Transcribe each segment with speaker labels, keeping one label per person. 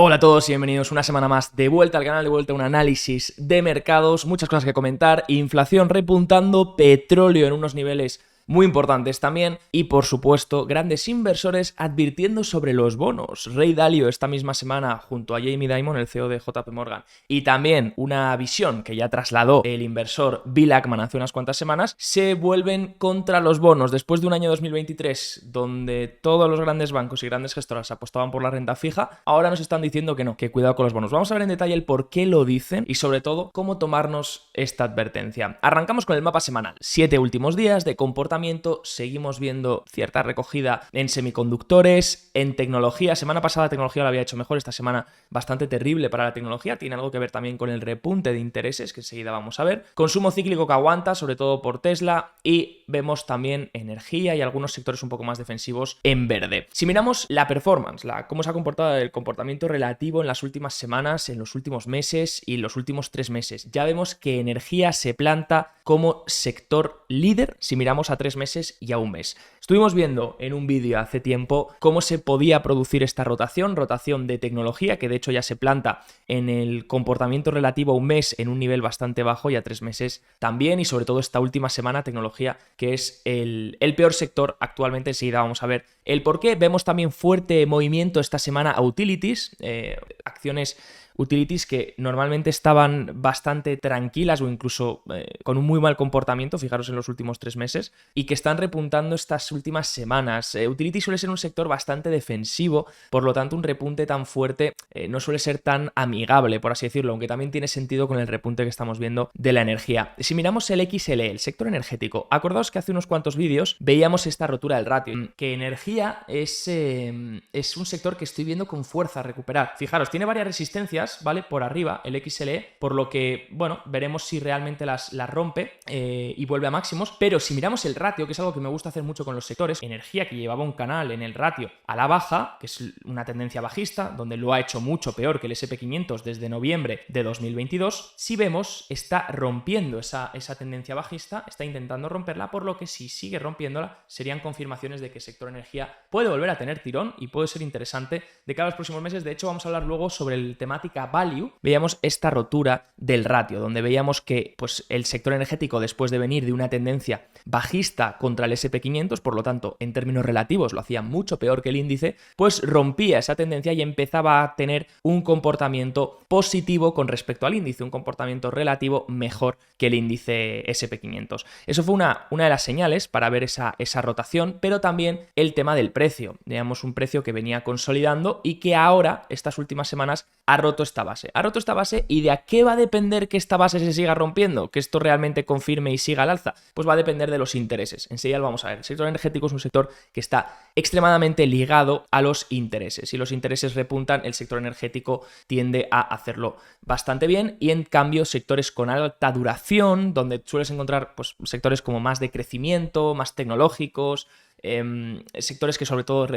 Speaker 1: Hola a todos y bienvenidos una semana más de vuelta al canal, de vuelta a un análisis de mercados, muchas cosas que comentar, inflación repuntando, petróleo en unos niveles muy importantes también y por supuesto grandes inversores advirtiendo sobre los bonos. Ray Dalio esta misma semana junto a Jamie Dimon, el CEO de JP Morgan, y también una visión que ya trasladó el inversor Bill Ackman hace unas cuantas semanas, se vuelven contra los bonos después de un año 2023 donde todos los grandes bancos y grandes gestoras apostaban por la renta fija. Ahora nos están diciendo que no, que cuidado con los bonos. Vamos a ver en detalle el por qué lo dicen y sobre todo cómo tomarnos esta advertencia. Arrancamos con el mapa semanal. 7 últimos días de comportamiento. Seguimos viendo cierta recogida en semiconductores, en tecnología. Semana pasada la tecnología lo había hecho mejor, esta semana bastante terrible para la tecnología. Tiene algo que ver también con el repunte de intereses que enseguida vamos a ver. Consumo cíclico que aguanta, sobre todo por Tesla, y vemos también energía y algunos sectores un poco más defensivos en verde. Si miramos la performance, cómo se ha comportado el comportamiento relativo en las últimas semanas, en los últimos meses y en los últimos 3 meses, ya vemos que energía se planta como sector líder si miramos a 3 meses y a un mes. Estuvimos viendo en un vídeo hace tiempo cómo se podía producir esta rotación de tecnología, que de hecho ya se planta en el comportamiento relativo a un mes en un nivel bastante bajo y a 3 meses también, y sobre todo esta última semana tecnología, que es el peor sector actualmente. Enseguida vamos a ver el por qué. Vemos también fuerte movimiento esta semana a utilities, acciones utilities que normalmente estaban bastante tranquilas o incluso con un muy mal comportamiento, fijaros en los últimos 3 meses, y que están repuntando estas últimas semanas. Utilities suele ser un sector bastante defensivo, por lo tanto un repunte tan fuerte no suele ser tan amigable, por así decirlo, aunque también tiene sentido con el repunte que estamos viendo de la energía. Si miramos el XLE, el sector energético, acordaos que hace unos cuantos vídeos veíamos esta rotura del ratio, que energía es un sector que estoy viendo con fuerza recuperar. Fijaros, tiene varias resistencias, ¿vale? Por arriba, el XLE, por lo que, bueno, veremos si realmente las rompe y vuelve a máximos. Pero si miramos el ratio, que es algo que me gusta hacer mucho con los sectores, energía que llevaba un canal en el ratio a la baja, que es una tendencia bajista, donde lo ha hecho mucho peor que el SP500 desde noviembre de 2022, si vemos, está rompiendo esa tendencia bajista, está intentando romperla, por lo que si sigue rompiéndola, serían confirmaciones de que el sector energía puede volver a tener tirón y puede ser interesante de cara a los próximos meses. De hecho, vamos a hablar luego sobre el temática value. Veíamos esta rotura del ratio, donde veíamos que pues, el sector energético, después de venir de una tendencia bajista contra el SP500, por lo tanto, en términos relativos lo hacía mucho peor que el índice, pues rompía esa tendencia y empezaba a tener un comportamiento positivo con respecto al índice, un comportamiento relativo mejor que el índice SP500. Eso fue una de las señales para ver esa rotación, pero también el tema del precio. Veíamos un precio que venía consolidando y que ahora, estas últimas semanas, ha roto esta base. Ha roto esta base, ¿y de a qué va a depender que esta base se siga rompiendo? Que esto realmente confirme y siga al alza. Pues va a depender de los intereses. Enseguida lo vamos a ver. El sector energético es un sector que está extremadamente ligado a los intereses. Si los intereses repuntan, el sector energético tiende a hacerlo bastante bien, y en cambio sectores con alta duración, donde sueles encontrar pues, sectores como más de crecimiento, más tecnológicos, sectores que sobre todo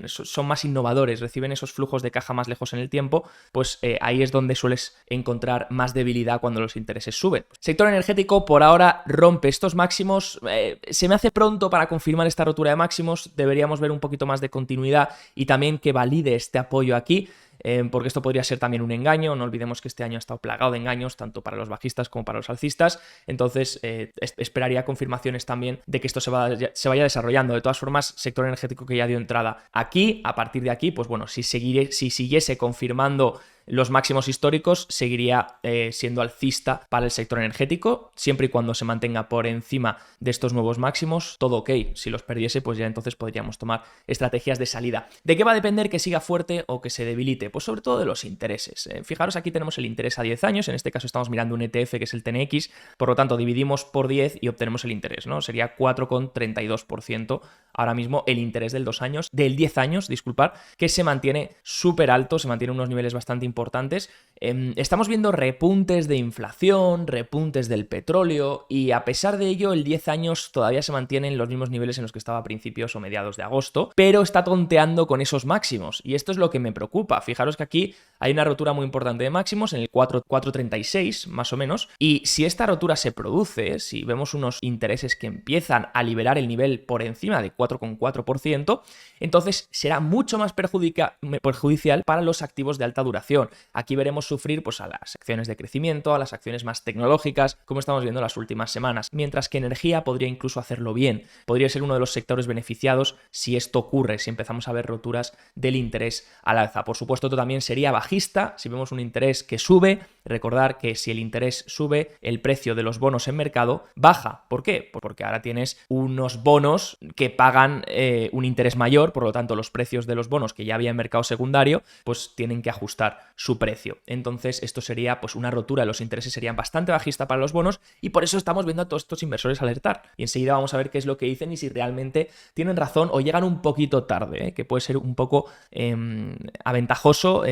Speaker 1: son más innovadores, reciben esos flujos de caja más lejos en el tiempo, pues ahí es donde sueles encontrar más debilidad cuando los intereses suben. Sector energético por ahora rompe estos máximos, se me hace pronto para confirmar esta rotura de máximos, deberíamos ver un poquito más de continuidad y también que valide este apoyo aquí. Porque esto podría ser también un engaño. No olvidemos que este año ha estado plagado de engaños, tanto para los bajistas como para los alcistas. Entonces esperaría confirmaciones también de que esto se vaya desarrollando. De todas formas, sector energético que ya dio entrada aquí. A partir de aquí, pues bueno, si siguiese confirmando los máximos históricos, seguiría siendo alcista para el sector energético, siempre y cuando se mantenga por encima de estos nuevos máximos, todo ok. Si los perdiese, pues ya entonces podríamos tomar estrategias de salida. ¿De qué va a depender que siga fuerte o que se debilite? Pues sobre todo de los intereses. Fijaros, aquí tenemos el interés a 10 años, en este caso estamos mirando un ETF que es el TNX, por lo tanto dividimos por 10 y obtenemos el interés, ¿no? Sería 4,32% ahora mismo el interés del 10 años, disculpad, que se mantiene súper alto, se mantiene unos niveles bastante importantes. Estamos viendo repuntes de inflación, repuntes del petróleo, y a pesar de ello el 10 años todavía se mantiene en los mismos niveles en los que estaba a principios o mediados de agosto, pero está tonteando con esos máximos, y esto es lo que me preocupa. Fijaros que aquí Hay una rotura muy importante de máximos en el 4.36 más o menos, y si esta rotura se produce, si vemos unos intereses que empiezan a liberar el nivel por encima de 4,4%, entonces será mucho más perjudicial para los activos de alta duración. Aquí veremos sufrir pues, a las acciones de crecimiento, a las acciones más tecnológicas, como estamos viendo las últimas semanas, mientras que energía podría incluso hacerlo bien. Podría ser uno de los sectores beneficiados si esto ocurre, si empezamos a ver roturas del interés al alza. Por supuesto, esto también sería bajista si vemos un interés que sube. Recordar que si el interés sube, el precio de los bonos en mercado baja. ¿Por qué? Porque ahora tienes unos bonos que pagan un interés mayor, por lo tanto los precios de los bonos que ya había en mercado secundario, pues tienen que ajustar su precio. Entonces esto sería pues una rotura de los intereses, serían bastante bajista para los bonos y por eso estamos viendo a todos estos inversores alertar. Y enseguida vamos a ver qué es lo que dicen y si realmente tienen razón o llegan un poquito tarde, que puede ser un poco aventajoso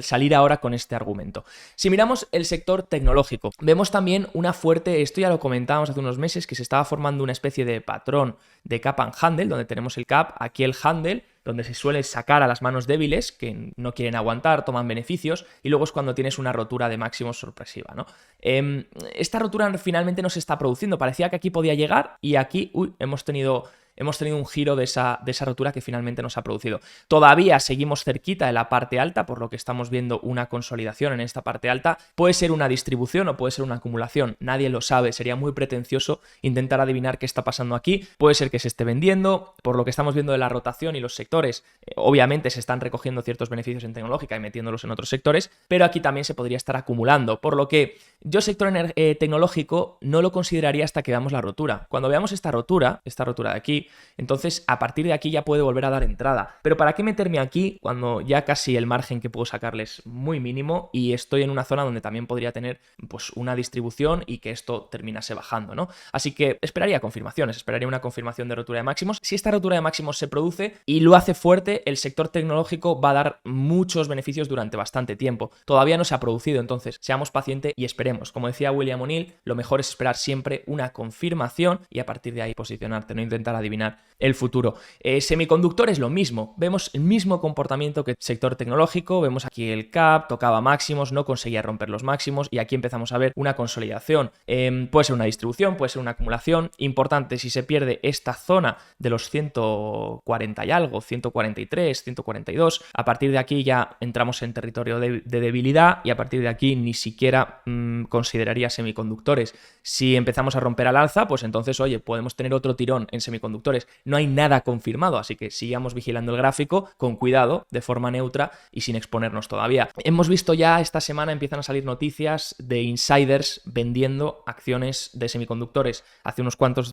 Speaker 1: salir ahora con este argumento. Si miramos el sector tecnológico, vemos también una fuerte, esto ya lo comentábamos hace unos meses, que se estaba formando una especie de patrón de cap and handle, donde tenemos el cap, aquí el handle, donde se suele sacar a las manos débiles que no quieren aguantar, toman beneficios, y luego es cuando tienes una rotura de máximos sorpresiva, ¿no? Esta rotura finalmente no se está produciendo, parecía que aquí podía llegar y aquí hemos tenido un giro de esa rotura que finalmente nos ha producido. Todavía seguimos cerquita de la parte alta, por lo que estamos viendo una consolidación en esta parte alta. Puede ser una distribución o puede ser una acumulación, nadie lo sabe, sería muy pretencioso intentar adivinar qué está pasando aquí. Puede ser que se esté vendiendo, por lo que estamos viendo de la rotación y los sectores, obviamente se están recogiendo ciertos beneficios en tecnológica y metiéndolos en otros sectores, pero aquí también se podría estar acumulando, por lo que yo sector tecnológico no lo consideraría hasta que veamos la rotura. Cuando veamos esta rotura de aquí, entonces a partir de aquí ya puede volver a dar entrada. Pero ¿para qué meterme aquí cuando ya casi el margen que puedo sacarle es muy mínimo y estoy en una zona donde también podría tener pues una distribución y que esto terminase bajando, ¿no? Así que esperaría confirmaciones, esperaría una confirmación de rotura de máximos. Si esta rotura de máximos se produce y lo hace fuerte, el sector tecnológico va a dar muchos beneficios durante bastante tiempo. Todavía no se ha producido, entonces seamos pacientes y esperemos. Como decía William O'Neill, lo mejor es esperar siempre una confirmación y a partir de ahí posicionarte, no intentar adivinar el futuro. Semiconductores lo mismo, vemos el mismo comportamiento que el sector tecnológico, vemos aquí el cap, tocaba máximos, no conseguía romper los máximos y aquí empezamos a ver una consolidación. Puede ser una distribución, puede ser una acumulación. Importante, si se pierde esta zona de los 140 y algo, 143, 142, a partir de aquí ya entramos en territorio de debilidad y a partir de aquí ni siquiera consideraría semiconductores. Si empezamos a romper al alza, pues entonces, oye, podemos tener otro tirón en semiconductores. No hay nada confirmado, así que sigamos vigilando el gráfico con cuidado, de forma neutra y sin exponernos todavía. Hemos visto ya esta semana empiezan a salir noticias de insiders vendiendo acciones de semiconductores. Hace unas cuantas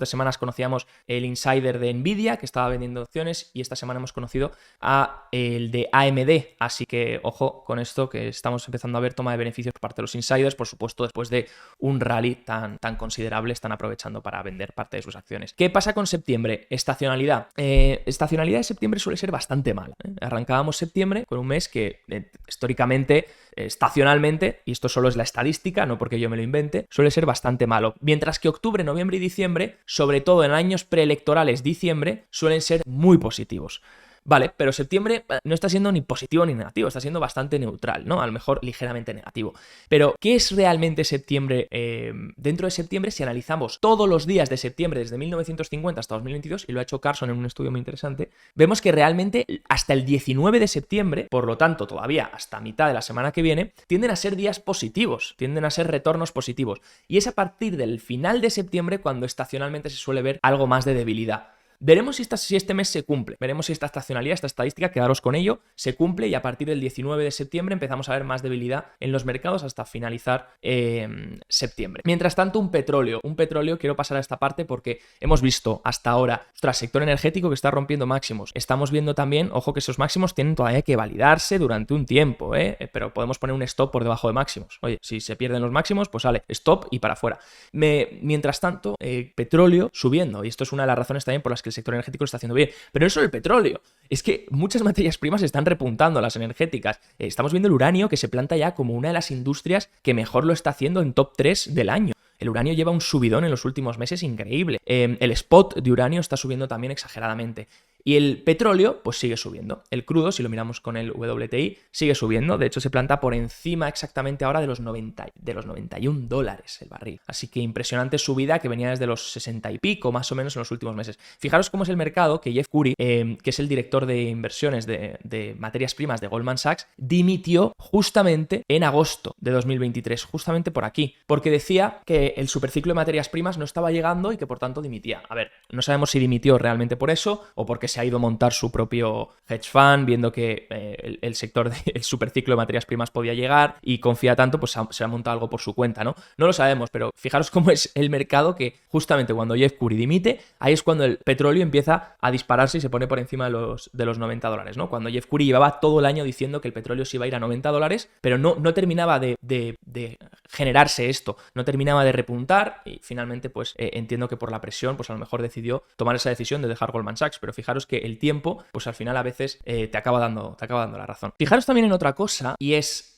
Speaker 1: semanas conocíamos el insider de Nvidia que estaba vendiendo acciones y esta semana hemos conocido a el de AMD, así que ojo con esto que estamos empezando a ver toma de beneficios por parte de los insiders, por supuesto después de un rally tan considerable están aprovechando para vender parte de sus acciones. ¿Qué pasa con septiembre? Estacionalidad. Estacionalidad de septiembre suele ser bastante mal. Arrancábamos septiembre con un mes que históricamente, estacionalmente, y esto solo es la estadística, no porque yo me lo invente, suele ser bastante malo. Mientras que octubre, noviembre y diciembre, sobre todo en años preelectorales, diciembre, suelen ser muy positivos. Vale, pero septiembre no está siendo ni positivo ni negativo, está siendo bastante neutral, ¿no? A lo mejor ligeramente negativo. Pero, ¿qué es realmente septiembre? Dentro de septiembre, si analizamos todos los días de septiembre desde 1950 hasta 2022, y lo ha hecho Carson en un estudio muy interesante, vemos que realmente hasta el 19 de septiembre, por lo tanto todavía hasta mitad de la semana que viene, tienden a ser días positivos, tienden a ser retornos positivos. Y es a partir del final de septiembre cuando estacionalmente se suele ver algo más de debilidad. Veremos si este mes se cumple, veremos si esta estacionalidad, esta estadística, quedaros con ello, se cumple y a partir del 19 de septiembre empezamos a ver más debilidad en los mercados hasta finalizar septiembre. Mientras tanto, un petróleo, quiero pasar a esta parte porque hemos visto hasta ahora, ostras, sector energético que está rompiendo máximos. Estamos viendo también, ojo que esos máximos tienen todavía que validarse durante un tiempo, pero podemos poner un stop por debajo de máximos. Oye, si se pierden los máximos, pues sale, stop y para afuera. Mientras tanto, petróleo subiendo y esto es una de las razones también por las que el sector energético lo está haciendo bien, pero no solo el petróleo, es que muchas materias primas están repuntando, las energéticas. Estamos viendo el uranio que se planta ya como una de las industrias que mejor lo está haciendo en top 3 del año. El uranio lleva un subidón en los últimos meses increíble. El spot de uranio está subiendo también exageradamente. Y el petróleo, pues sigue subiendo. El crudo, si lo miramos con el WTI, sigue subiendo. De hecho, se planta por encima exactamente ahora de los $91 el barril. Así que impresionante subida que venía desde los 60 y pico, más o menos, en los últimos meses. Fijaros cómo es el mercado que Jeff Currie, que es el director de inversiones de materias primas de Goldman Sachs, dimitió justamente en agosto de 2023, justamente por aquí, porque decía que el superciclo de materias primas no estaba llegando y que por tanto dimitía. A ver, no sabemos si dimitió realmente por eso o porque se ha ido a montar su propio hedge fund, viendo que el sector del superciclo de materias primas podía llegar y confía tanto, pues se ha montado algo por su cuenta, ¿no? No lo sabemos, pero fijaros cómo es el mercado, que justamente cuando Jeff Currie dimite, ahí es cuando el petróleo empieza a dispararse y se pone por encima de los $90, ¿no? Cuando Jeff Currie llevaba todo el año diciendo que el petróleo se iba a ir a $90, pero no terminaba de generarse esto, no terminaba de repuntar y finalmente pues entiendo que por la presión pues a lo mejor decidió tomar esa decisión de dejar Goldman Sachs, pero fijaros que el tiempo pues al final a veces te acaba dando la razón. Fijaros también en otra cosa, y es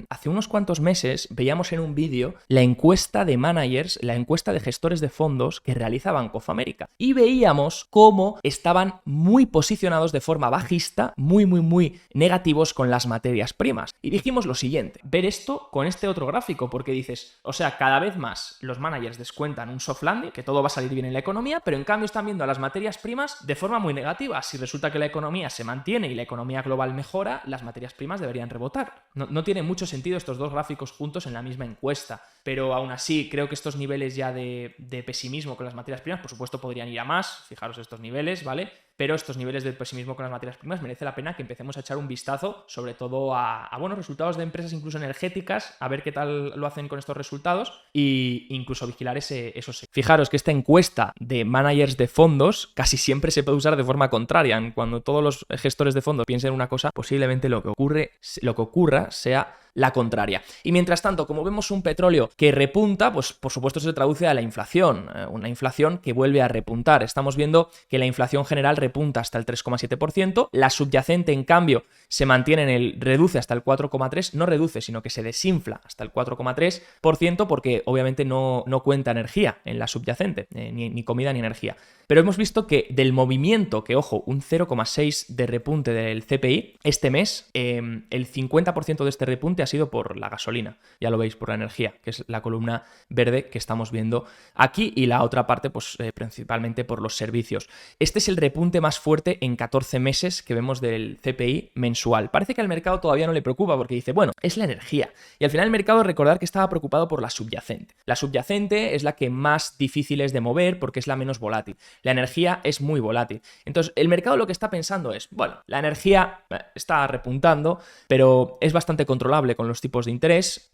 Speaker 1: hace unos cuantos meses veíamos en un vídeo la encuesta de managers, la encuesta de gestores de fondos que realiza Bank of America, y veíamos cómo estaban muy posicionados de forma bajista, muy negativos con las materias primas. Y dijimos lo siguiente, ver esto con este otro gráfico, porque dices, o sea, cada vez más los managers descuentan un soft landing, que todo va a salir bien en la economía, pero en cambio están viendo a las materias primas de forma muy negativa. Si resulta que la economía se mantiene y la economía global mejora, las materias primas deberían rebotar. No tiene mucho sentido estos dos gráficos juntos en la misma encuesta, pero aún así creo que estos niveles ya de pesimismo con las materias primas, por supuesto, podrían ir a más. Fijaros estos niveles, ¿vale? Pero estos niveles de pesimismo con las materias primas merece la pena que empecemos a echar un vistazo, sobre todo a buenos resultados de empresas incluso energéticas, a ver qué tal lo hacen con estos resultados e incluso vigilar esos. Fijaros que esta encuesta de managers de fondos casi siempre se puede usar de forma contraria. Cuando todos los gestores de fondos piensen una cosa, posiblemente lo que ocurra sea la contraria. Y mientras tanto, como vemos un petróleo que repunta, pues por supuesto se traduce a la inflación, una inflación que vuelve a repuntar. Estamos viendo que la inflación general repunta hasta el 3,7%, la subyacente en cambio se mantiene reduce hasta el 4,3%, no reduce, sino que se desinfla hasta el 4,3%, porque obviamente no cuenta energía en la subyacente, ni comida ni energía. Pero hemos visto que del movimiento, que ojo, un 0,6 de repunte del CPI este mes, el 50% de este repunte ha sido por la gasolina, ya lo veis, por la energía, que es la columna verde que estamos viendo aquí, y la otra parte pues principalmente por los servicios. Este es el repunte más fuerte en 14 meses que vemos del CPI mensual. Parece que al mercado todavía no le preocupa porque dice, bueno, es la energía. Y al final el mercado, recordar que estaba preocupado por la subyacente. La subyacente es la que más difícil es de mover porque es la menos volátil. La energía es muy volátil. Entonces, el mercado lo que está pensando es, bueno, la energía está repuntando, pero es bastante controlable con los tipos de interés.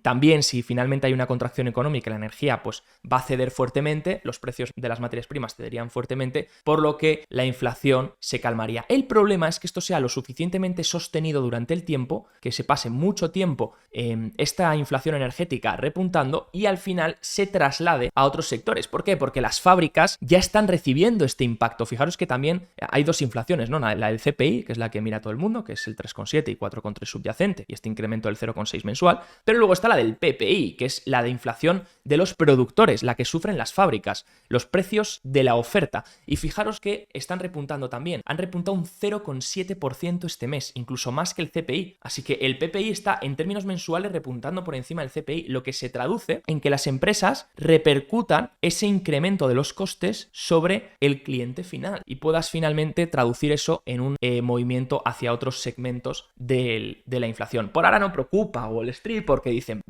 Speaker 1: También, si finalmente hay una contracción económica, la energía pues va a ceder fuertemente, los precios de las materias primas cederían fuertemente, por lo que la inflación se calmaría. El problema es que esto sea lo suficientemente sostenido durante el tiempo, que se pase mucho tiempo esta inflación energética repuntando y al final se traslade a otros sectores. ¿Por qué? Porque las fábricas ya están recibiendo este impacto. Fijaros que también hay dos inflaciones, ¿no? La del CPI, que es la que mira todo el mundo, que es el 3,7 y 4,3 subyacente, y este incremento del 0,6 mensual, pero luego está la del PPI, que es la de inflación de los productores, la que sufren las fábricas, los precios de la oferta. Y fijaros que están repuntando también, han repuntado un 0,7% este mes, incluso más que el CPI, así que el PPI está en términos mensuales repuntando por encima del CPI, lo que se traduce en que las empresas repercutan ese incremento de los costes sobre el cliente final y puedas finalmente traducir eso en un movimiento hacia otros segmentos de la inflación. Por ahora no preocupa Wall Street porque dicen,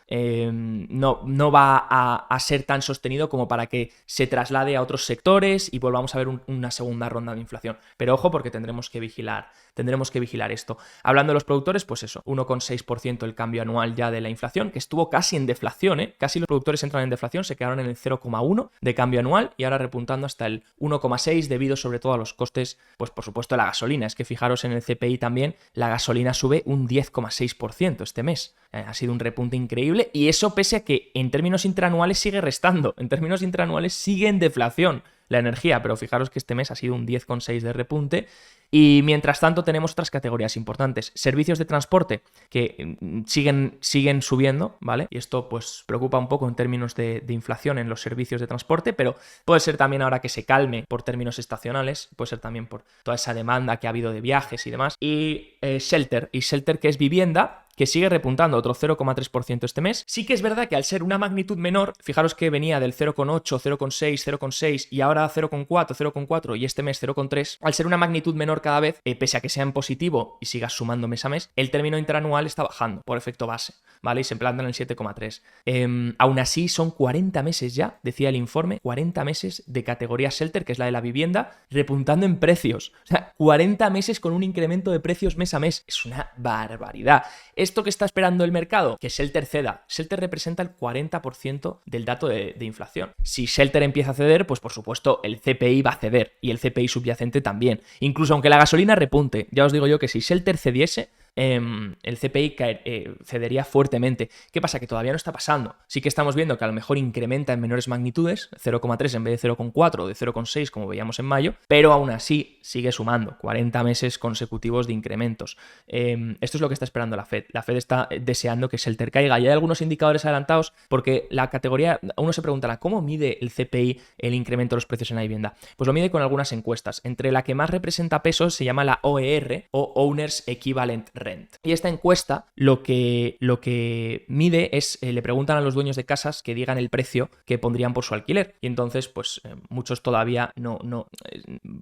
Speaker 1: no va a ser tan sostenido como para que se traslade a otros sectores y volvamos a ver una segunda ronda de inflación. Pero ojo, porque tendremos que vigilar esto. Hablando de los productores, pues eso, 1,6% el cambio anual ya de la inflación, que estuvo casi en deflación, casi los productores entran en deflación, se quedaron en el 0,1 de cambio anual y ahora repuntando hasta el 1,6 debido sobre todo a los costes, pues por supuesto, de la gasolina. Es que fijaros en el CPI también, la gasolina sube un 10,6% este mes. Ha sido un repunte increíble. increíble. Y eso pese a que en términos interanuales sigue restando. En términos interanuales sigue en deflación la energía, pero fijaros que este mes ha sido un 10,6 de repunte. Y mientras tanto tenemos otras categorías importantes. Servicios de transporte que siguen subiendo, ¿vale? Y esto pues preocupa un poco en términos de inflación en los servicios de transporte, pero puede ser también ahora que se calme por términos estacionales, puede ser también por toda esa demanda que ha habido de viajes y demás. Y shelter que es vivienda, que sigue repuntando otro 0,3% este mes. Sí que es verdad que al ser una magnitud menor, fijaros que venía del 0,8, 0,6, 0,6 y ahora 0,4, 0,4 y este mes 0,3, al ser una magnitud menor cada vez, pese a que sea en positivo y sigas sumando mes a mes, el término interanual está bajando por efecto base, ¿vale? Y se planta en el 7,3. Aún así son 40 meses ya, decía el informe, 40 meses de categoría shelter, que es la de la vivienda, repuntando en precios. O sea, 40 meses con un incremento de precios mes a mes. Es una barbaridad. ¿Esto que está esperando el mercado? Que Shelter ceda. Shelter representa el 40% del dato de inflación. Si Shelter empieza a ceder, pues por supuesto el CPI va a ceder y el CPI subyacente también. Incluso aunque la gasolina repunte, ya os digo yo que si Shelter cediese, el CPI cedería fuertemente. ¿Qué pasa? Que todavía no está pasando. Sí que estamos viendo que a lo mejor incrementa en menores magnitudes, 0,3 en vez de 0,4 o de 0,6 como veíamos en mayo, pero aún así sigue sumando 40 meses consecutivos de incrementos. Esto es lo que está esperando la Fed. La Fed está deseando que Shelter caiga. Y hay algunos indicadores adelantados porque la categoría, uno se preguntará, ¿cómo mide el CPI el incremento de los precios en la vivienda? Pues lo mide con algunas encuestas. Entre la que más representa pesos se llama la OER o Owners Equivalent Rent. Y esta encuesta lo que mide es, le preguntan a los dueños de casas que digan el precio que pondrían por su alquiler. Y entonces, pues muchos todavía no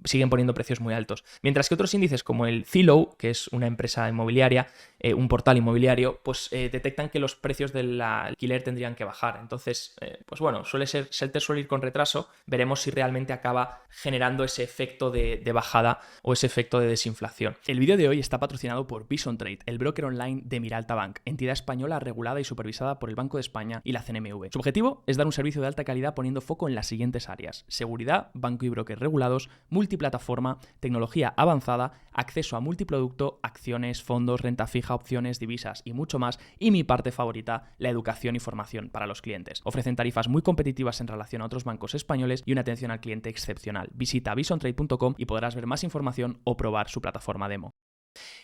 Speaker 1: siguen poniendo precios muy altos. Mientras que otros índices como el Zillow, que es una empresa inmobiliaria, un portal inmobiliario, pues detectan que los precios del alquiler tendrían que bajar. Entonces, pues bueno, Shelter suele ir con retraso. Veremos si realmente acaba generando ese efecto de bajada o ese efecto de desinflación.
Speaker 2: El vídeo de hoy está patrocinado por Bison Trade, el broker online de Miralta Bank, entidad española regulada y supervisada por el Banco de España y la CNMV. Su objetivo es dar un servicio de alta calidad poniendo foco en las siguientes áreas: seguridad, banco y broker regulados, multiplataforma, tecnología avanzada, acceso a multiproducto, acciones, fondos, renta fija, opciones, divisas y mucho más, y mi parte favorita, la educación y formación para los clientes. Ofrecen tarifas muy competitivas en relación a otros bancos españoles y una atención al cliente excepcional. Visita bisontrade.com y podrás ver más información o probar su plataforma demo.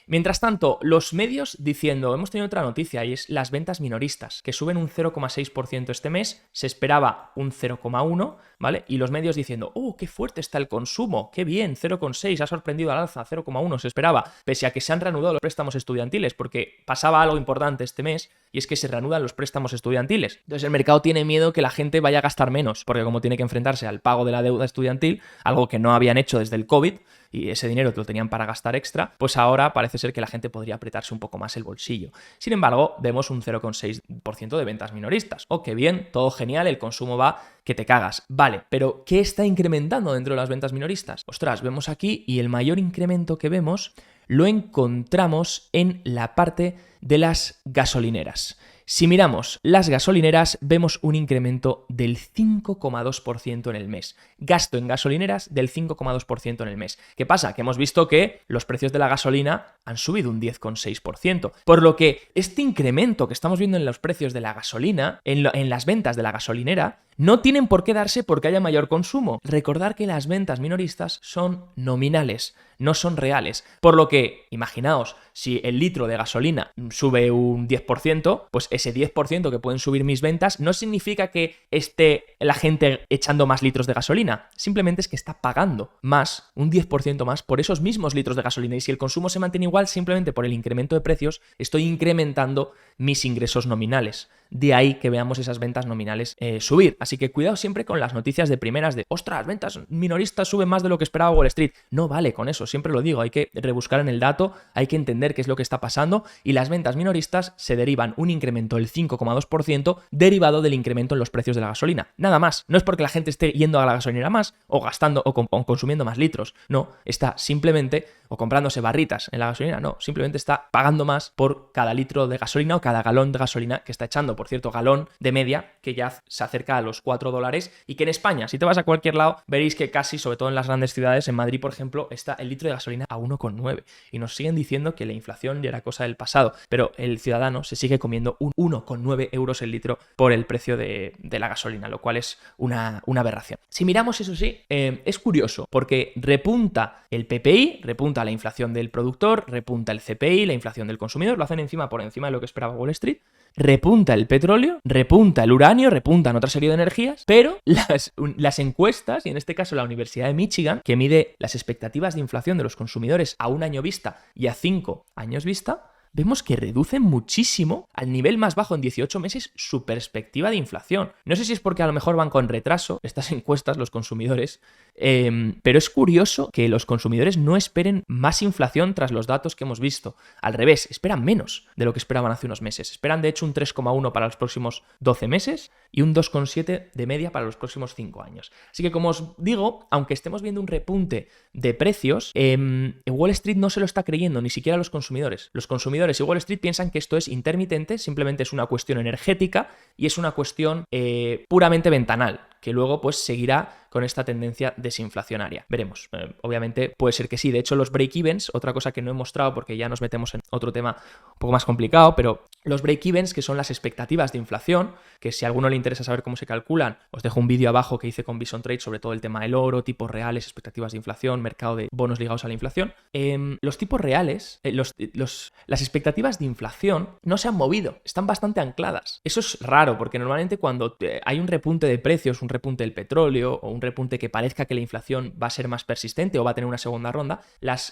Speaker 1: Mientras tanto, los medios diciendo, hemos tenido otra noticia y es las ventas minoristas, que suben un 0,6% este mes, se esperaba un 0,1%, ¿vale? Y los medios diciendo, qué fuerte está el consumo, qué bien, 0,6%, ha sorprendido al alza, 0,1% se esperaba, pese a que se han reanudado los préstamos estudiantiles, porque pasaba algo importante este mes, y es que se reanudan los préstamos estudiantiles. Entonces el mercado tiene miedo que la gente vaya a gastar menos, porque como tiene que enfrentarse al pago de la deuda estudiantil, algo que no habían hecho desde el COVID, y ese dinero que lo tenían para gastar extra, pues ahora parece ser que la gente podría apretarse un poco más el bolsillo. Sin embargo, vemos un 0,6% de ventas minoristas. Qué bien, todo genial, el consumo va que te cagas. Vale, pero ¿qué está incrementando dentro de las ventas minoristas? Ostras, vemos aquí y el mayor incremento que vemos lo encontramos en la parte de las gasolineras. Si miramos las gasolineras, vemos un incremento del 5,2% en el mes. Gasto en gasolineras del 5,2% en el mes. ¿Qué pasa? Que hemos visto que los precios de la gasolina han subido un 10,6%. Por lo que este incremento que estamos viendo en los precios de la gasolina, en las ventas de la gasolinera, no tienen por qué darse porque haya mayor consumo. Recordar que las ventas minoristas son nominales, no son reales. Por lo que, imaginaos, si el litro de gasolina sube un 10%, pues ese 10% que pueden subir mis ventas no significa que esté la gente echando más litros de gasolina. Simplemente es que está pagando más, un 10% más, por esos mismos litros de gasolina. Y si el consumo se mantiene igual, simplemente por el incremento de precios, estoy incrementando mis ingresos nominales. De ahí que veamos esas ventas nominales subir. Así que cuidado siempre con las noticias de primeras de ¡ostras, ventas minoristas suben más de lo que esperaba Wall Street! No vale con eso, siempre lo digo, hay que rebuscar en el dato, hay que entender qué es lo que está pasando y las ventas minoristas se derivan un incremento del 5,2% derivado del incremento en los precios de la gasolina. Nada más, no es porque la gente esté yendo a la gasolinera más o gastando o consumiendo más litros, no, está simplemente o comprándose barritas en la gasolina, no, simplemente está pagando más por cada litro de gasolina o cada galón de gasolina que está echando, por cierto, galón de media, que ya se acerca a los $4 y que en España, si te vas a cualquier lado, veréis que casi, sobre todo en las grandes ciudades, en Madrid, por ejemplo, está el litro de gasolina a 1,9 y nos siguen diciendo que la inflación ya era cosa del pasado, pero el ciudadano se sigue comiendo un 1,9 euros el litro por el precio de la gasolina, lo cual es una aberración. Si miramos, eso sí, es curioso, porque repunta el PPI, repunta la inflación del productor, repunta el CPI, la inflación del consumidor, lo hacen por encima de lo que esperaba Wall Street, repunta el petróleo, repunta el uranio, repuntan otra serie de energías, pero las encuestas, y en este caso la Universidad de Michigan, que mide las expectativas de inflación de los consumidores a 1 año vista y a 5 años vista, vemos que reducen muchísimo, al nivel más bajo en 18 meses, su perspectiva de inflación. No sé si es porque a lo mejor van con retraso estas encuestas, los consumidores, pero es curioso que los consumidores no esperen más inflación tras los datos que hemos visto. Al revés, esperan menos de lo que esperaban hace unos meses. Esperan de hecho un 3,1 para los próximos 12 meses y un 2,7 de media para los próximos 5 años. Así que, como os digo, aunque estemos viendo un repunte de precios, Wall Street no se lo está creyendo, ni siquiera los consumidores. Los consumidores y Wall Street piensan que esto es intermitente, simplemente es una cuestión energética y es una cuestión puramente ventanal, que luego pues seguirá con esta tendencia desinflacionaria. Veremos. Obviamente puede ser que sí. De hecho, los break-evens, otra cosa que no he mostrado porque ya nos metemos en otro tema un poco más complicado, pero los break-evens, que son las expectativas de inflación, que si a alguno le interesa saber cómo se calculan, os dejo un vídeo abajo que hice con Bison Trade sobre todo el tema del oro, tipos reales, expectativas de inflación, mercado de bonos ligados a la inflación. Los tipos reales, las expectativas de inflación no se han movido, están bastante ancladas. Eso es raro porque normalmente cuando hay un repunte de precios, un repunte del petróleo o un repunte que parezca que la inflación va a ser más persistente o va a tener una segunda ronda,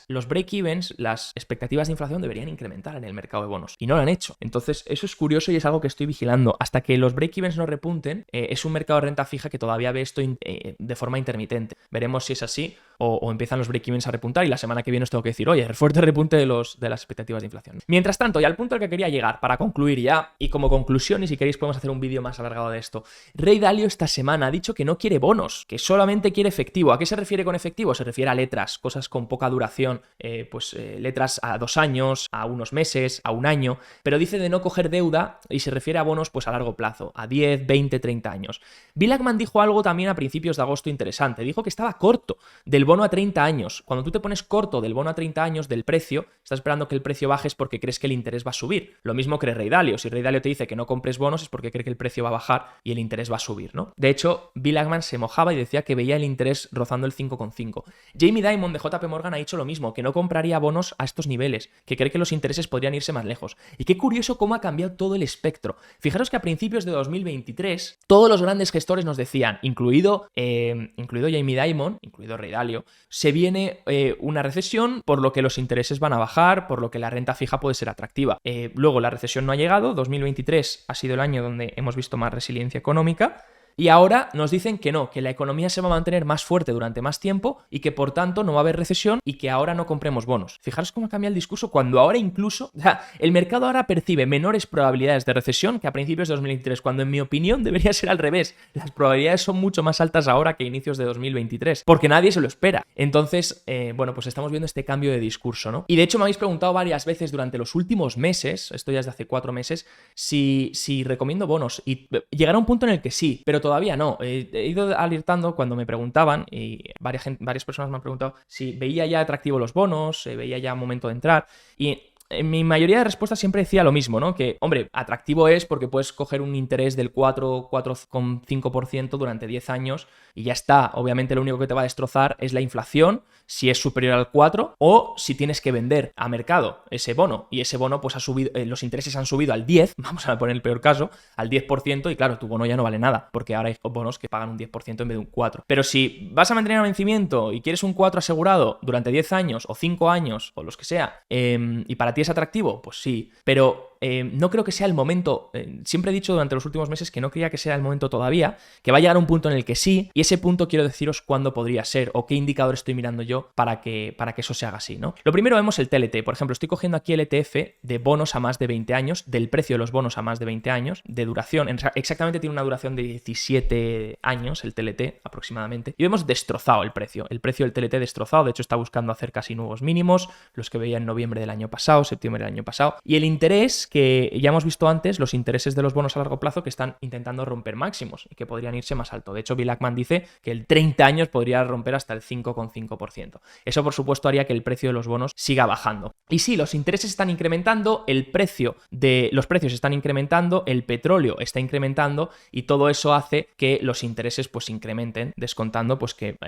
Speaker 1: los break-evens, las expectativas de inflación deberían incrementar en el mercado de bonos y no lo han hecho. Entonces eso es curioso y es algo que estoy vigilando. Hasta que los break-evens no repunten, es un mercado de renta fija que todavía ve esto de forma intermitente. Veremos si es así o empiezan los break-evens a repuntar y la semana que viene os tengo que decir, oye, fuerte repunte de las expectativas de inflación. Mientras tanto, y al punto al que quería llegar para concluir ya, y como conclusión, y si queréis podemos hacer un vídeo más alargado de esto, Ray Dalio esta semana ha dicho que no quiere bonos, que solamente quiere efectivo. ¿A qué se refiere con efectivo? Se refiere a letras, cosas con poca duración, letras a 2 años, a unos meses, a 1 año, pero dice de no coger deuda y se refiere a bonos pues a largo plazo, a 10, 20, 30 años. Bill Ackman dijo algo también a principios de agosto interesante, dijo que estaba corto del bono a 30 años. Cuando tú te pones corto del bono a 30 años del precio, estás esperando que el precio baje es porque crees que el interés va a subir. Lo mismo cree Ray Dalio. Si Ray Dalio te dice que no compres bonos es porque cree que el precio va a bajar y el interés va a subir, ¿no? De hecho, Bill Ackman se mojaba y decía que veía el interés rozando el 5,5. Jamie Dimon de JP Morgan ha dicho lo mismo, que no compraría bonos a estos niveles, que cree que los intereses podrían irse más lejos. Y qué curioso cómo ha cambiado todo el espectro. Fijaros que a principios de 2023 todos los grandes gestores nos decían, incluido Jamie Dimon, incluido Ray Dalio, se viene una recesión por lo que los intereses van a bajar, por lo que la renta fija puede ser atractiva. Luego la recesión no ha llegado, 2023 ha sido el año donde hemos visto más resiliencia económica. Y ahora nos dicen que no, que la economía se va a mantener más fuerte durante más tiempo y que por tanto no va a haber recesión y que ahora no compremos bonos. Fijaros cómo cambia el discurso cuando ahora incluso, o sea, el mercado ahora percibe menores probabilidades de recesión que a principios de 2023, cuando en mi opinión debería ser al revés. Las probabilidades son mucho más altas ahora que a inicios de 2023, porque nadie se lo espera. Entonces, pues estamos viendo este cambio de discurso, ¿no? Y de hecho me habéis preguntado varias veces durante los últimos meses, esto ya es de hace 4 meses, si recomiendo bonos y llegará un punto en el que sí, pero todavía no. He ido alertando cuando me preguntaban y varias personas me han preguntado si veía ya atractivo los bonos, veía ya momento de entrar y en mi mayoría de respuestas siempre decía lo mismo, ¿no? Que, hombre, atractivo es porque puedes coger un interés del 4,5% durante 10 años y ya está. Obviamente lo único que te va a destrozar es la inflación, si es superior al 4 o si tienes que vender a mercado ese bono y ese bono pues ha subido, los intereses han subido al 10, vamos a poner el peor caso, al 10% y claro, tu bono ya no vale nada porque ahora hay bonos que pagan un 10% en vez de un 4. Pero si vas a mantener a vencimiento y quieres un 4 asegurado durante 10 años o 5 años o los que sea y para ti es atractivo, pues sí, pero no creo que sea el momento, siempre he dicho durante los últimos meses que no creía que sea el momento todavía, que va a llegar un punto en el que sí, y ese punto quiero deciros cuándo podría ser o qué indicador estoy mirando yo para que eso se haga así, ¿no? Lo primero vemos el TLT, por ejemplo, estoy cogiendo aquí el ETF de bonos a más de 20 años, del precio de los bonos a más de 20 años, de duración, exactamente tiene una duración de 17 años el TLT aproximadamente, y vemos destrozado el precio del TLT destrozado, de hecho está buscando hacer casi nuevos mínimos, los que veía en noviembre del año pasado, septiembre del año pasado, y el interés que ya hemos visto antes los intereses de los bonos a largo plazo que están intentando romper máximos y que podrían irse más alto. De hecho, Bill Ackman dice que el 30 años podría romper hasta el 5,5%. Eso, por supuesto, haría que el precio de los bonos siga bajando. Y sí, los intereses están incrementando, los precios están incrementando, el petróleo está incrementando y todo eso hace que los intereses pues incrementen, descontando pues que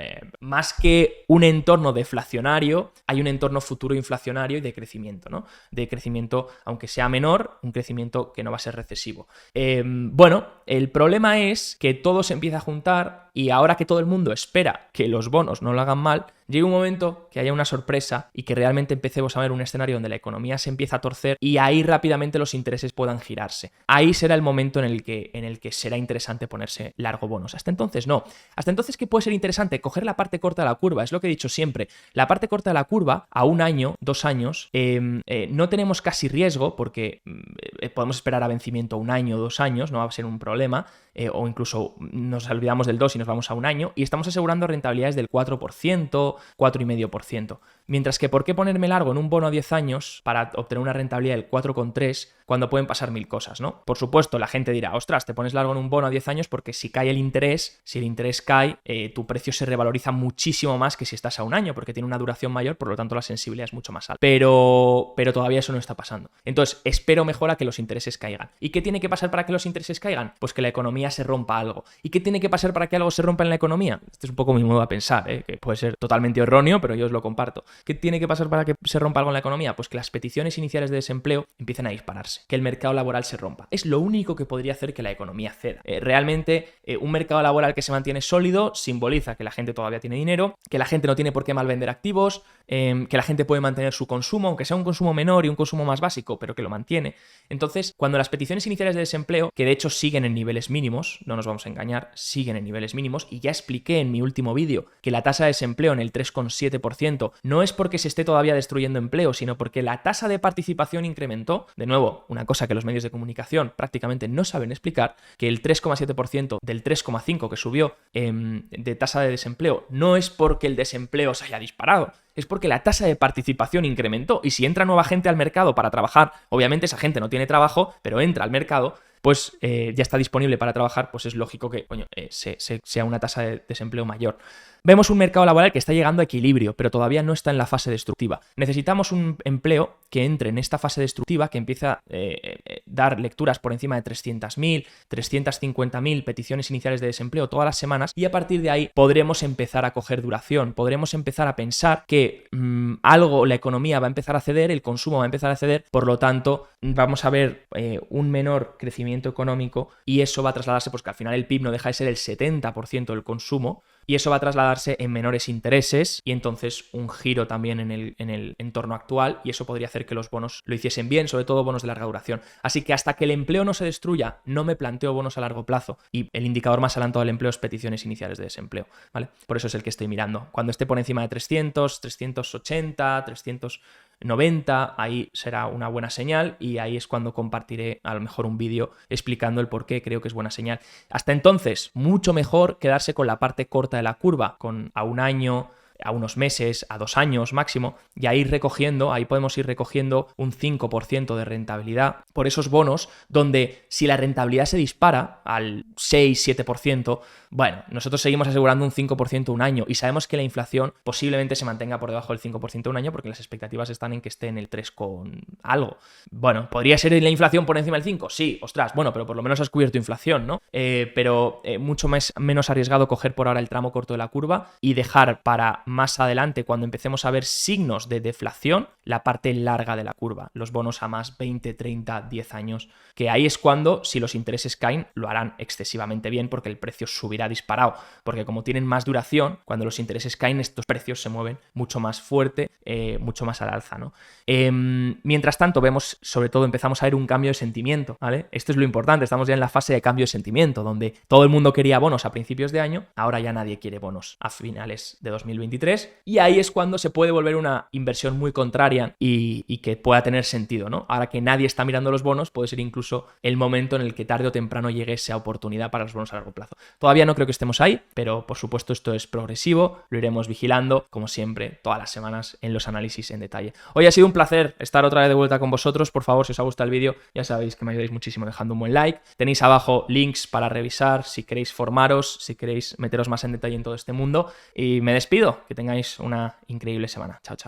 Speaker 1: más que un entorno deflacionario, hay un entorno futuro inflacionario y de crecimiento, ¿no? De crecimiento, aunque sea menor, un crecimiento que no va a ser recesivo. Bueno, el problema es que todo se empieza a juntar y ahora que todo el mundo espera que los bonos no lo hagan mal, llega un momento que haya una sorpresa y que realmente empecemos a ver un escenario donde la economía se empieza a torcer y ahí rápidamente los intereses puedan girarse. Ahí será el momento en el que será interesante ponerse largo bonos. Hasta entonces no. Hasta entonces, ¿qué puede ser interesante? Coger la parte corta de la curva. Es lo que he dicho siempre. La parte corta de la curva, a 1 año, 2 años, no tenemos casi riesgo porque podemos esperar a vencimiento 1 año, 2 años, no va a ser un problema. O incluso nos olvidamos del 2 y nos vamos a 1 año y estamos asegurando rentabilidades del 4%, 4,5%. Mientras que, ¿por qué ponerme largo en un bono a 10 años para obtener una rentabilidad del 4,3% cuando pueden pasar 1000 cosas, ¿no? Por supuesto, la gente dirá, ostras, te pones largo en un bono a 10 años porque si cae el interés, si el interés cae, tu precio se revaloriza muchísimo más que si estás a 1 año porque tiene una duración mayor, por lo tanto la sensibilidad es mucho más alta. Pero todavía eso no está pasando. Entonces, espero mejor a que los intereses caigan. ¿Y qué tiene que pasar para que los intereses caigan? Pues que la economía se rompa algo. ¿Y qué tiene que pasar para que algo se rompa en la economía? Este es un poco mi modo de pensar, que puede ser totalmente erróneo, pero yo os lo comparto. ¿Qué tiene que pasar para que se rompa algo en la economía? Pues que las peticiones iniciales de desempleo empiecen a dispararse, que el mercado laboral se rompa. Es lo único que podría hacer que la economía ceda. Realmente, un mercado laboral que se mantiene sólido simboliza que la gente todavía tiene dinero, que la gente no tiene por qué mal vender activos, que la gente puede mantener su consumo, aunque sea un consumo menor y un consumo más básico, pero que lo mantiene. Entonces, cuando las peticiones iniciales de desempleo, que de hecho siguen en niveles mínimos, no nos vamos a engañar, siguen en niveles mínimos, y ya expliqué en mi último vídeo que la tasa de desempleo en el 3,7% no es porque se esté todavía destruyendo empleo, sino porque la tasa de participación incrementó. De nuevo, una cosa que los medios de comunicación prácticamente no saben explicar, que el 3,7% del 3,5% que subió de tasa de desempleo no es porque el desempleo se haya disparado, es porque la tasa de participación incrementó. Y si entra nueva gente al mercado para trabajar, obviamente esa gente no tiene trabajo, pero entra al mercado, pues ya está disponible para trabajar, pues es lógico que sea una tasa de desempleo mayor. Vemos un mercado laboral que está llegando a equilibrio, pero todavía no está en la fase destructiva. Necesitamos un empleo que entre en esta fase destructiva, que empiece a dar lecturas por encima de 300.000, 350.000 peticiones iniciales de desempleo todas las semanas, y a partir de ahí podremos empezar a coger duración, podremos empezar a pensar que la economía va a empezar a ceder, el consumo va a empezar a ceder, por lo tanto vamos a ver un menor crecimiento económico y eso va a trasladarse, pues que al final el PIB no deja de ser el 70% del consumo, y eso va a trasladarse en menores intereses y entonces un giro también en el entorno actual, y eso podría hacer que los bonos lo hiciesen bien, sobre todo bonos de larga duración. Así que hasta que el empleo no se destruya, no me planteo bonos a largo plazo, y el indicador más adelantado del empleo es peticiones iniciales de desempleo, ¿vale? Por eso es el que estoy mirando. Cuando esté por encima de 300, 380, 390, ahí será una buena señal y ahí es cuando compartiré a lo mejor un vídeo explicando el por qué creo que es buena señal. Hasta entonces, mucho mejor quedarse con la parte corta de la curva, a 1 año, a unos meses, a 2 años máximo, y ahí podemos ir recogiendo un 5% de rentabilidad por esos bonos, donde si la rentabilidad se dispara al 6-7%, bueno, nosotros seguimos asegurando un 5% un año y sabemos que la inflación posiblemente se mantenga por debajo del 5% un año porque las expectativas están en que esté en el 3 con algo. Bueno, ¿podría ser la inflación por encima del 5? Sí, ostras, bueno, pero por lo menos has cubierto inflación, ¿no? Pero mucho menos arriesgado coger por ahora el tramo corto de la curva y dejar para más adelante, cuando empecemos a ver signos de deflación, la parte larga de la curva, los bonos a más 20, 30, 10 años, que ahí es cuando, si los intereses caen, lo harán excesivamente bien porque el precio subirá disparado, porque como tienen más duración, cuando los intereses caen, estos precios se mueven mucho más fuerte, mucho más al alza, ¿no? Mientras tanto, vemos, sobre todo, empezamos a ver un cambio de sentimiento, ¿vale? Esto es lo importante, estamos ya en la fase de cambio de sentimiento, donde todo el mundo quería bonos a principios de año, ahora ya nadie quiere bonos a finales de 2023 2023, y ahí es cuando se puede volver una inversión muy contraria y que pueda tener sentido, ¿no? Ahora que nadie está mirando los bonos, puede ser incluso el momento en el que tarde o temprano llegue esa oportunidad para los bonos a largo plazo. Todavía no creo que estemos ahí, pero por supuesto esto es progresivo, lo iremos vigilando, como siempre, todas las semanas en los análisis en detalle. Hoy ha sido un placer estar otra vez de vuelta con vosotros. Por favor, si os ha gustado el vídeo, ya sabéis que me ayudáis muchísimo dejando un buen like. Tenéis abajo links para revisar si queréis formaros, si queréis meteros más en detalle en todo este mundo. Y me despido, que tengáis una increíble semana. Chao, chao.